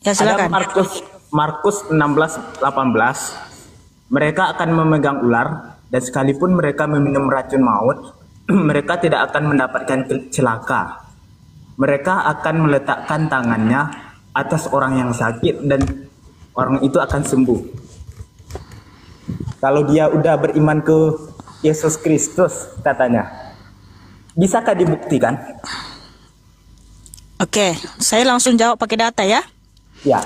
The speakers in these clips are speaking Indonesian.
Ya, Ada silakan. Markus 16:18. Mereka akan memegang ular dan sekalipun mereka meminum racun maut, mereka tidak akan mendapatkan celaka. Mereka akan meletakkan tangannya atas orang yang sakit dan orang itu akan sembuh. Kalau dia udah beriman ke Yesus Kristus katanya. Bisakah dibuktikan? Oke, saya langsung jawab pakai data ya. Ya.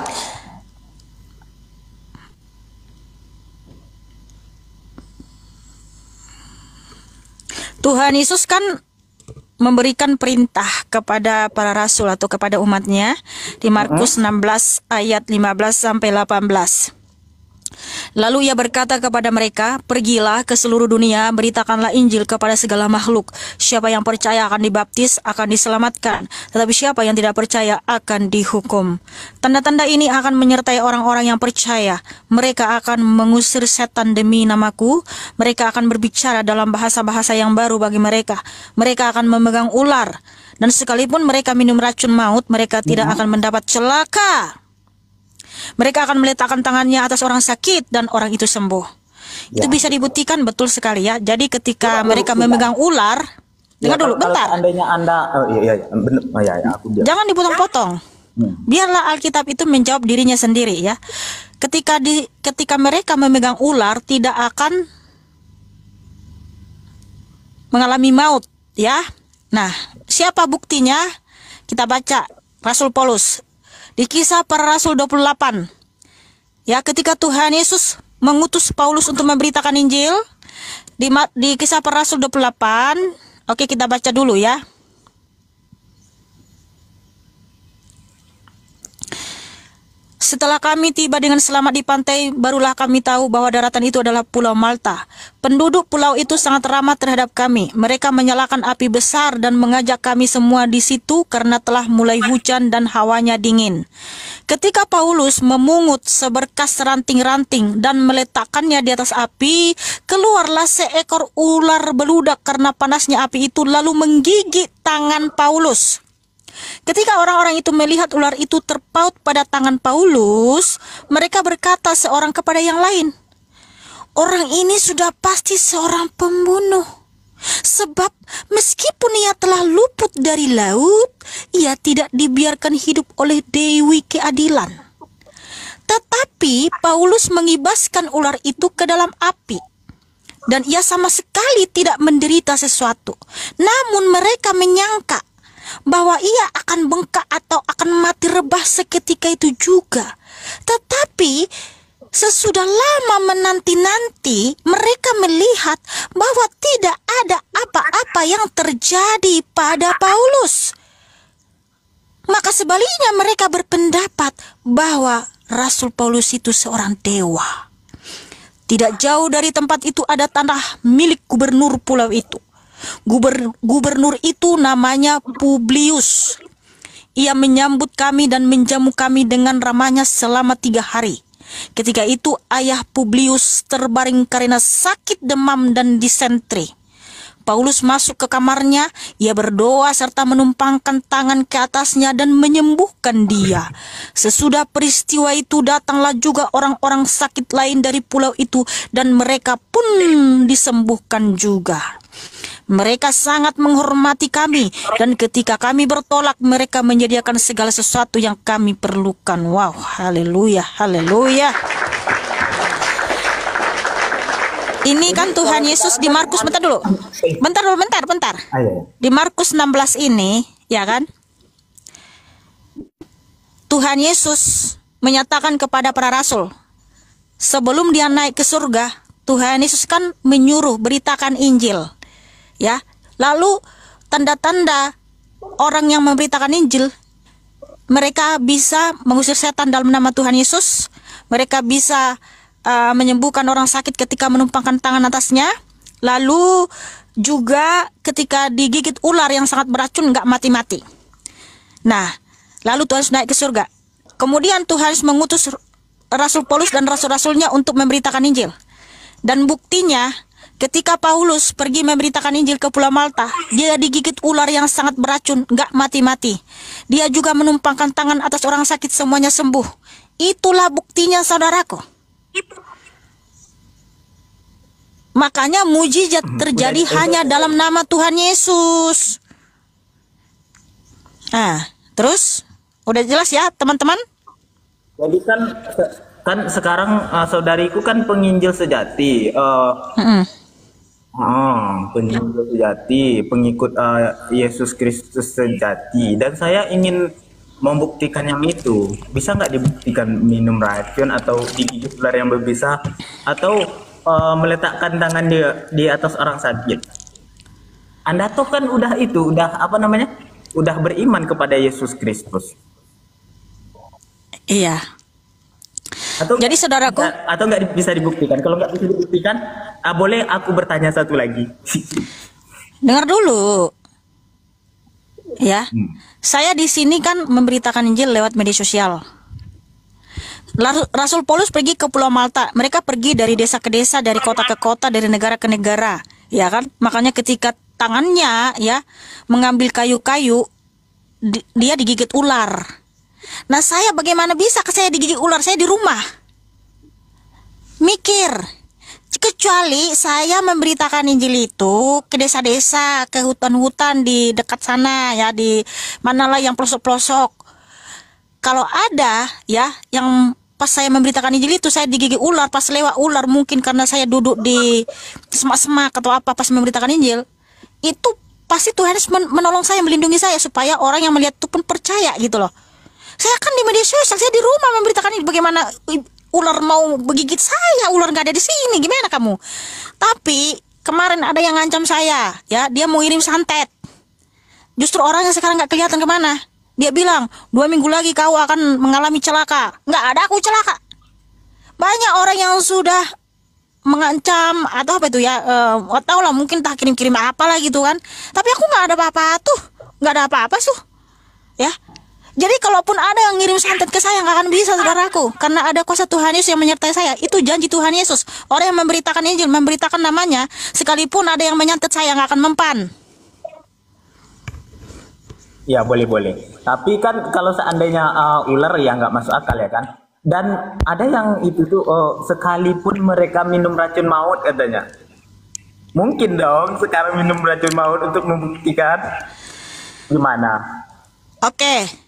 Tuhan Yesus kan memberikan perintah kepada para rasul atau kepada umatnya di Markus 16 ayat 15 sampai 18. Lalu ia berkata kepada mereka, pergilah ke seluruh dunia, beritakanlah Injil kepada segala makhluk. Siapa yang percaya akan dibaptis, akan diselamatkan. Tetapi siapa yang tidak percaya akan dihukum. Tanda-tanda ini akan menyertai orang-orang yang percaya. Mereka akan mengusir setan demi namaku. Mereka akan berbicara dalam bahasa-bahasa yang baru bagi mereka. Mereka akan memegang ular. Dan sekalipun mereka minum racun maut, mereka tidak akan mendapat celaka. Mereka akan meletakkan tangannya atas orang sakit dan orang itu sembuh. Itu bisa dibuktikan betul sekali ya. Jadi ketika mereka memegang ular, dengar dulu, bentar. Seandainya Anda, benar, aku dia. Jangan dipotong-potong. Biarlah Alkitab itu menjawab dirinya sendiri ya. Ketika mereka memegang ular tidak akan mengalami maut ya. Nah, siapa buktinya? Kita baca Rasul Paulus di Kisah Para Rasul 28. Ya, ketika Tuhan Yesus mengutus Paulus untuk memberitakan Injil di Kisah Para Rasul 28. Oke, kita baca dulu ya. Setelah kami tiba dengan selamat di pantai, barulah kami tahu bahwa daratan itu adalah Pulau Malta. Penduduk pulau itu sangat ramah terhadap kami. Mereka menyalakan api besar dan mengajak kami semua di situ karena telah mulai hujan dan hawanya dingin. Ketika Paulus memungut seberkas ranting-ranting dan meletakkannya di atas api, keluarlah seekor ular beludak karena panasnya api itu lalu menggigit tangan Paulus. Ketika orang-orang itu melihat ular itu terpaut pada tangan Paulus, mereka berkata seorang kepada yang lain, orang ini sudah pasti seorang pembunuh. Sebab meskipun ia telah luput dari laut, ia tidak dibiarkan hidup oleh Dewi Keadilan. Tetapi Paulus mengibaskan ular itu ke dalam api, dan ia sama sekali tidak menderita sesuatu. Namun mereka menyangka bahwa ia akan bengkak atau akan mati rebah seketika itu juga. Tetapi sesudah lama menanti-nanti, mereka melihat bahwa tidak ada apa-apa yang terjadi pada Paulus. Maka sebaliknya mereka berpendapat bahwa Rasul Paulus itu seorang dewa. Tidak jauh dari tempat itu ada tanah milik gubernur pulau itu. Gubernur itu namanya Publius. Ia menyambut kami dan menjamu kami dengan ramahnya selama 3 hari. Ketika itu ayah Publius terbaring karena sakit demam dan disentri. Paulus masuk ke kamarnya, ia berdoa serta menumpangkan tangan ke atasnya dan menyembuhkan dia. Sesudah peristiwa itu datanglah juga orang-orang sakit lain dari pulau itu dan mereka pun disembuhkan juga. Mereka sangat menghormati kami dan ketika kami bertolak mereka menyediakan segala sesuatu yang kami perlukan. Wow, haleluya, haleluya. Ini kan Tuhan Yesus di Markus, bentar. Di Markus 16 ini, ya kan? Tuhan Yesus menyatakan kepada para rasul, sebelum dia naik ke surga, Tuhan Yesus kan menyuruh beritakan Injil. Ya, lalu tanda-tanda orang yang memberitakan Injil, mereka bisa mengusir setan dalam nama Tuhan Yesus, mereka bisa menyembuhkan orang sakit ketika menumpangkan tangan atasnya, lalu juga ketika digigit ular yang sangat beracun nggak mati-mati. Nah, lalu Tuhan Yesus naik ke surga. Kemudian Tuhan Yesus mengutus Rasul Paulus dan rasul-rasulnya untuk memberitakan Injil. Dan buktinya Ketika Paulus pergi memberitakan Injil ke Pulau Malta, dia digigit ular yang sangat beracun, nggak mati-mati. Dia juga menumpangkan tangan atas orang sakit, semuanya sembuh. Itulah buktinya, saudaraku. Makanya mujizat terjadi hanya dalam nama Tuhan Yesus. Nah, terus udah jelas ya, teman-teman? Jadi kan sekarang saudariku kan penginjil sejati. Penginjil sejati, pengikut Yesus Kristus sejati, dan saya ingin membuktikan yang itu. Bisa nggak dibuktikan minum racun atau digigit ular yang berbisa atau meletakkan tangan di atas orang sakit? Anda tuh kan udah udah beriman kepada Yesus Kristus. Iya. Jadi saudaraku, atau nggak bisa dibuktikan? Kalau nggak bisa dibuktikan, boleh aku bertanya satu lagi? dengar dulu. Ya, saya di sini kan memberitakan Injil lewat media sosial. Rasul Paulus pergi ke Pulau Malta. Mereka pergi dari desa ke desa, dari kota ke kota, dari negara ke negara, ya kan? Makanya ketika tangannya ya mengambil kayu-kayu, dia digigit ular. Nah, saya bagaimana bisa saya digigit ular? Saya di rumah. Mikir. Kecuali saya memberitakan Injil itu ke desa-desa, ke hutan-hutan di dekat sana ya, di manalah yang pelosok-pelosok. Kalau ada ya yang pas saya memberitakan Injil itu saya digigit ular, pas lewat ular, mungkin karena saya duduk di semak-semak atau apa pas memberitakan Injil, itu pasti Tuhan menolong saya, melindungi saya supaya orang yang melihat itu pun percaya gitu loh. Saya kan di media sosial, saya di rumah memberitakan ini, bagaimana ular mau begigit saya, ular nggak ada di sini, gimana kamu? Tapi kemarin ada yang ngancam saya, ya, dia mau ngirim santet. Justru orang yang sekarang nggak kelihatan kemana. Dia bilang, 2 minggu lagi kau akan mengalami celaka. Nggak ada aku celaka. Banyak orang yang sudah mengancam atau apa itu ya, tahu lah, mungkin tak kirim-kirim apa lah gitu kan. Tapi aku nggak ada apa-apa tuh, nggak ada apa-apa tuh, ya. Jadi kalaupun ada yang ngirim santet ke saya, nggak akan bisa, saudaraku, karena ada kuasa Tuhan Yesus yang menyertai saya. Itu janji Tuhan Yesus. Orang yang memberitakan Injil, memberitakan namanya, sekalipun ada yang menyantet saya, nggak akan mempan. Ya, boleh. Tapi kan kalau seandainya ular ya nggak masuk akal ya kan. Dan ada yang itu tuh sekalipun mereka minum racun maut katanya. Mungkin dong sekarang minum racun maut untuk membuktikan gimana? Oke.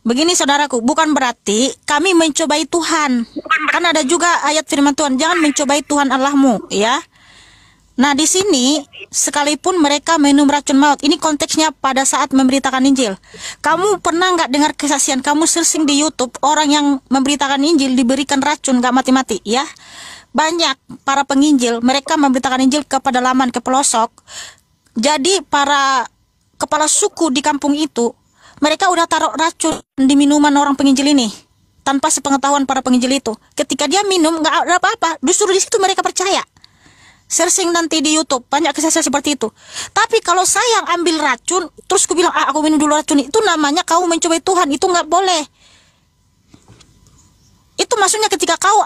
Begini saudaraku, bukan berarti kami mencobai Tuhan. Kan ada juga ayat firman Tuhan, jangan mencobai Tuhan Allahmu, ya. Nah, di sini sekalipun mereka minum racun maut, ini konteksnya pada saat memberitakan Injil. Kamu pernah nggak dengar kesaksian, kamu searching di YouTube, orang yang memberitakan Injil diberikan racun nggak mati-mati, ya? Banyak para penginjil, mereka memberitakan Injil ke pedalaman, ke pelosok. Jadi para kepala suku di kampung itu, mereka udah taruh racun di minuman orang penginjil ini tanpa sepengetahuan para penginjil itu. Ketika dia minum nggak ada apa-apa, justru di situ mereka percaya. Searching nanti di YouTube banyak kesaksian seperti itu. Tapi kalau saya yang ambil racun, terus aku bilang aku minum dulu racun, itu namanya kau mencobai Tuhan, itu nggak boleh. Itu maksudnya ketika kau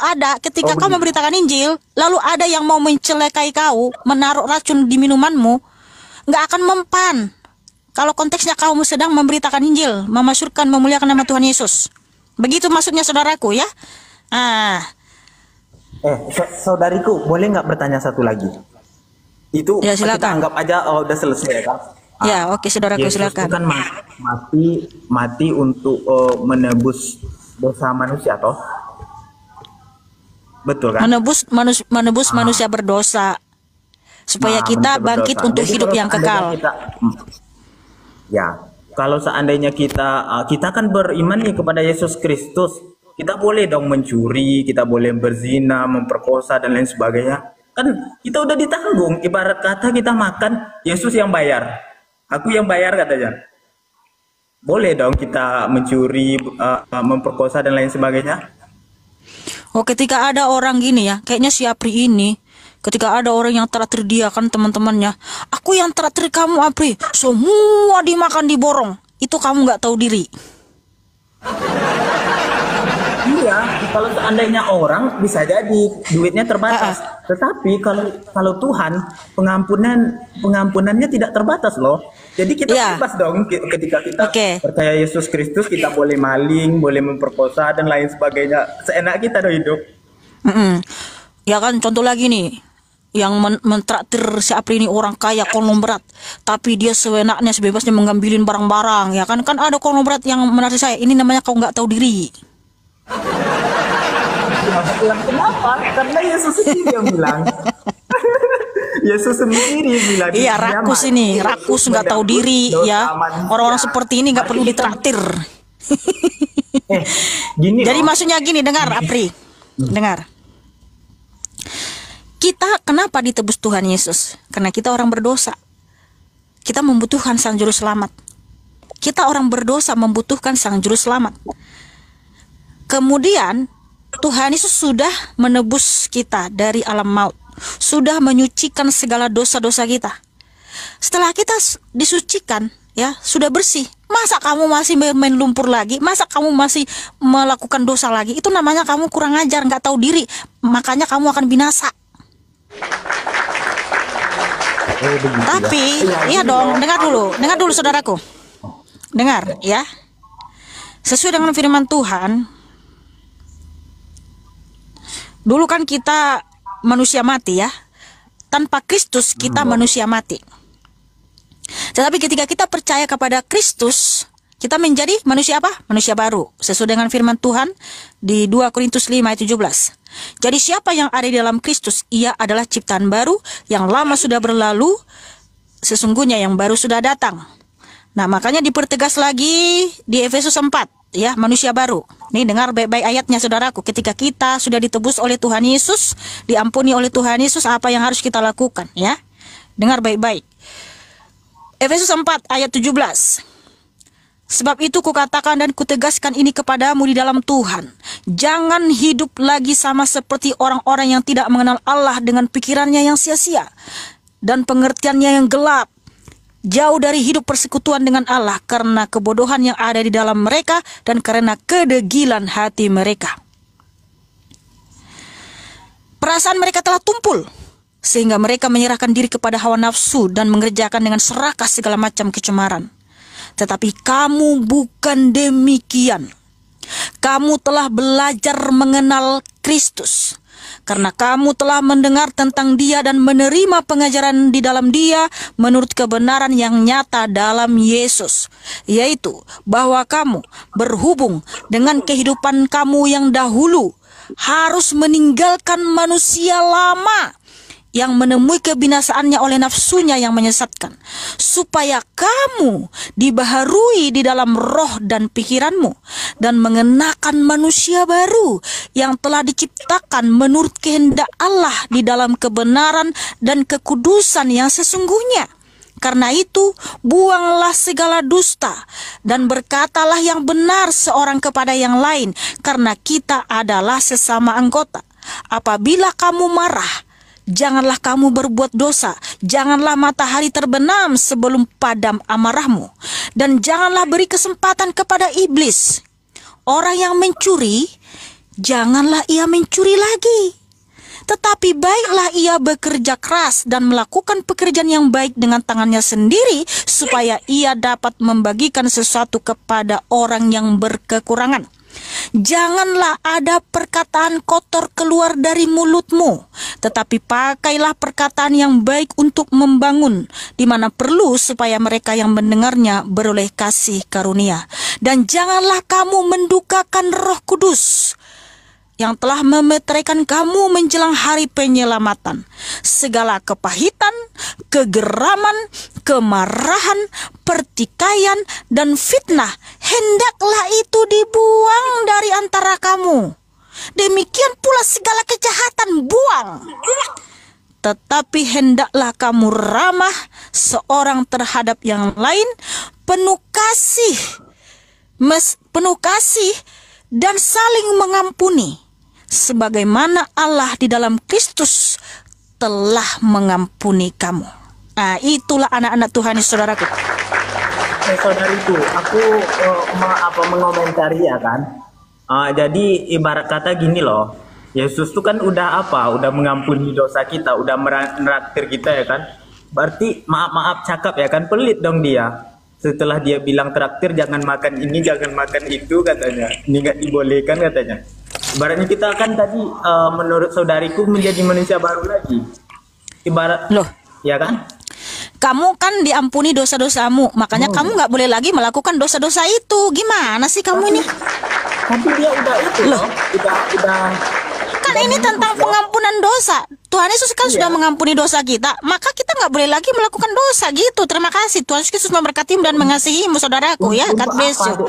memberitakan Injil, lalu ada yang mau mencelakai kau, menaruh racun di minumanmu, nggak akan mempan. Kalau konteksnya kamu sedang memberitakan Injil, memasyurkan, memuliakan nama Tuhan Yesus. Begitu maksudnya saudaraku, ya. Saudariku, boleh nggak bertanya satu lagi? Itu ya, silakan. Kita anggap aja udah selesai kan? Ya, oke saudaraku, Yesus silakan. Itu kan mati untuk menebus dosa manusia, toh? Betul kan? Menebus manusia berdosa supaya kita bangkit berdosa. Untuk jadi, hidup yang kekal. Ya, kalau seandainya kita kan beriman nih kepada Yesus Kristus, kita boleh dong mencuri, kita boleh berzina, memperkosa dan lain sebagainya. Kan kita udah ditanggung. Ibarat kata kita makan, Yesus yang bayar, aku yang bayar katanya. Boleh dong kita mencuri, memperkosa dan lain sebagainya. Oh, ketika ada orang gini ya, kayaknya si Apri ini, ketika ada orang yang traktir dia kan teman-temannya, aku yang traktir kamu Apri, semua dimakan diborong, itu kamu nggak tahu diri. Iya, kalau seandainya orang bisa jadi duitnya terbatas. Tetapi kalau Tuhan pengampunannya tidak terbatas loh. Jadi kita Ya, bebas dong ketika kita oke. percaya Yesus Kristus, kita boleh maling, boleh memperkosa dan lain sebagainya. Seenak kita dong hidup. Mm-mm. Ya kan, contoh lagi nih, yang mentraktir si Apri ini orang kaya konglomerat, tapi dia sewenaknya sebebasnya mengambilin barang-barang. Ya kan, kan ada konglomerat yang menasih saya, ini namanya kau nggak tahu diri. Kenapa? Karena Yesus sendiri yang bilang. Yesus sendiri bilang. Iya, dia rakus mati ini, rakus nggak tahu menebus diri dosa ya. manusia. Orang-orang seperti ini nggak perlu Mari kita- ditraktir. Gini Jadi loh. maksudnya gini, dengar Apri, dengar. Kita kenapa ditebus Tuhan Yesus? Karena kita orang berdosa. Kita membutuhkan Sang Juru Selamat. Kita orang berdosa membutuhkan Sang Juru Selamat. Kemudian Tuhan Yesus sudah menebus kita dari alam maut, sudah menyucikan segala dosa-dosa kita. Setelah kita disucikan, ya sudah bersih. Masa kamu masih main lumpur lagi? Masa kamu masih melakukan dosa lagi? Itu namanya kamu kurang ajar, nggak tahu diri. Makanya kamu akan binasa. Tapi, iya dong, dengar dulu saudaraku. Dengar, ya. Sesuai dengan firman Tuhan, dulu kan kita manusia mati ya. Tanpa Kristus kita manusia mati. Tetapi ketika kita percaya kepada Kristus, kita menjadi manusia apa? Manusia baru. Sesuai dengan firman Tuhan di 2 Korintus 5 ayat 17. Jadi siapa yang ada di dalam Kristus, ia adalah ciptaan baru, yang lama sudah berlalu, sesungguhnya yang baru sudah datang. Nah, makanya dipertegas lagi di Efesus 4, ya, manusia baru. Nih, dengar baik-baik ayatnya saudaraku. Ketika kita sudah ditebus oleh Tuhan Yesus, diampuni oleh Tuhan Yesus, apa yang harus kita lakukan, ya? Dengar baik-baik. Efesus 4 ayat 17. Sebab itu kukatakan dan kutegaskan ini kepadamu di dalam Tuhan. Jangan hidup lagi sama seperti orang-orang yang tidak mengenal Allah dengan pikirannya yang sia-sia dan pengertiannya yang gelap. Jauh dari hidup persekutuan dengan Allah karena kebodohan yang ada di dalam mereka dan karena kedegilan hati mereka. Perasaan mereka telah tumpul sehingga mereka menyerahkan diri kepada hawa nafsu dan mengerjakan dengan serakah segala macam kecemaran. Tetapi kamu bukan demikian. Kamu telah belajar mengenal Kristus. Karena kamu telah mendengar tentang Dia dan menerima pengajaran di dalam Dia menurut kebenaran yang nyata dalam Yesus, yaitu bahwa kamu berhubung dengan kehidupan kamu yang dahulu harus meninggalkan manusia lama yang menemui kebinasaannya oleh nafsunya yang menyesatkan, supaya kamu dibaharui di dalam roh dan pikiranmu, dan mengenakan manusia baru yang telah diciptakan menurut kehendak Allah di dalam kebenaran dan kekudusan yang sesungguhnya. Karena itu, buanglah segala dusta dan berkatalah yang benar seorang kepada yang lain, karena kita adalah sesama anggota. Apabila kamu marah, janganlah kamu berbuat dosa, janganlah matahari terbenam sebelum padam amarahmu, dan janganlah beri kesempatan kepada iblis. Orang yang mencuri, janganlah ia mencuri lagi, tetapi baiklah ia bekerja keras dan melakukan pekerjaan yang baik dengan tangannya sendiri, supaya ia dapat membagikan sesuatu kepada orang yang berkekurangan. Janganlah ada perkataan kotor keluar dari mulutmu, tetapi pakailah perkataan yang baik untuk membangun, di mana perlu supaya mereka yang mendengarnya beroleh kasih karunia. Dan janganlah kamu mendukakan Roh Kudus yang telah memeteraikan kamu menjelang hari penyelamatan. Segala kepahitan, kegeraman, kemarahan, pertikaian, dan fitnah, hendaklah itu dibuang dari antara kamu. Demikian pula segala kejahatan, buang. Tetapi hendaklah kamu ramah seorang terhadap yang lain, penuh kasih dan saling mengampuni, sebagaimana Allah di dalam Kristus telah mengampuni kamu. Nah, itulah anak-anak Tuhan, saudaraku. Saudariku, aku mengomentari ya kan. Jadi ibarat kata gini loh. Yesus tuh kan udah apa? Udah mengampuni dosa kita, udah meraktir kita ya kan? Berarti maaf-maaf cakap ya kan, pelit dong dia. Setelah dia bilang traktir jangan makan ini, jangan makan itu katanya. Ini nggak dibolehkan katanya. Ibaratnya kita kan tadi menurut saudariku menjadi manusia baru lagi. Ibarat Loh, ya kan? kamu kan diampuni dosa-dosamu, makanya kamu nggak boleh lagi melakukan dosa-dosa itu. Gimana sih kamu ini? Tapi dia udah itu loh. Udah Kan ini tentang pengampunan dosa. Tuhan Yesus kan sudah mengampuni dosa kita, maka kita nggak boleh lagi melakukan dosa gitu. Terima kasih Tuhan Yesus memberkatimu dan mengasihimu, saudaraku ya. God bless you.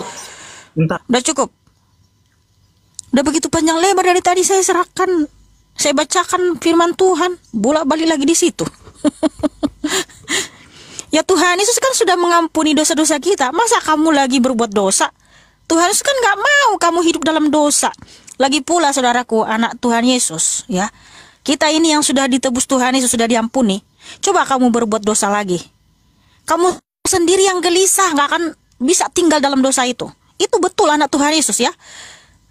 Entah. Udah cukup. Udah begitu panjang lebar dari tadi saya serahkan, saya bacakan firman Tuhan, bolak-balik lagi di situ. Ya Tuhan Yesus kan sudah mengampuni dosa-dosa kita. Masa kamu lagi berbuat dosa? Tuhan Yesus kan nggak mau kamu hidup dalam dosa. Lagi pula saudaraku, anak Tuhan Yesus ya, kita ini yang sudah ditebus Tuhan Yesus, sudah diampuni. Coba kamu berbuat dosa lagi, kamu sendiri yang gelisah, nggak akan bisa tinggal dalam dosa itu. Itu betul anak Tuhan Yesus ya.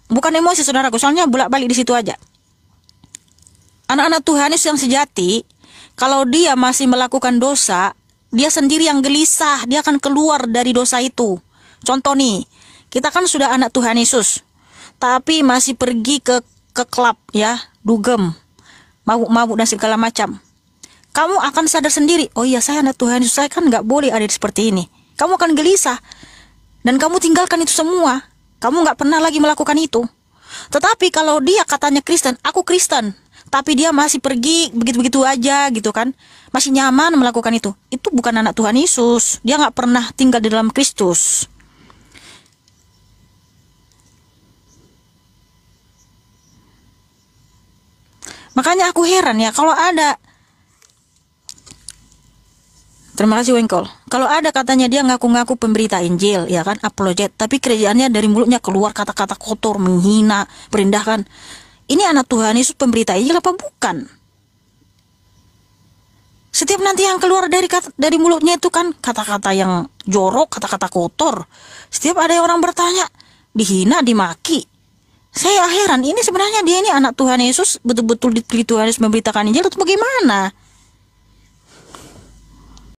Bukan emosi saudaraku, soalnya bolak-balik di situ aja. Anak-anak Tuhan Yesus yang sejati, kalau dia masih melakukan dosa, dia sendiri yang gelisah, dia akan keluar dari dosa itu. Contoh nih, kita kan sudah anak Tuhan Yesus, tapi masih pergi ke klub ya, dugem, mabuk-mabuk dan segala macam. Kamu akan sadar sendiri, oh iya saya anak Tuhan Yesus, saya kan nggak boleh ada seperti ini. Kamu akan gelisah dan kamu tinggalkan itu semua. Kamu nggak pernah lagi melakukan itu. Tetapi kalau dia katanya Kristen, aku Kristen, tapi dia masih pergi begitu-begitu aja gitu kan, masih nyaman melakukan itu bukan anak Tuhan Yesus. Dia nggak pernah tinggal di dalam Kristus. Makanya aku heran ya, kalau ada, terima kasih Wengkol, kalau ada katanya dia ngaku-ngaku pemberita Injil ya kan, apologet, tapi kerjaannya dari mulutnya keluar kata-kata kotor, menghina, merendahkan. Ini anak Tuhan Yesus pemberita Injil apa bukan? Setiap nanti yang keluar dari mulutnya itu kan kata-kata yang jorok, kata-kata kotor. Setiap ada orang bertanya, dihina, dimaki. Saya heran, ini sebenarnya dia ini anak Tuhan Yesus, betul-betul dipilih Tuhan Yesus memberitakan Injil atau bagaimana?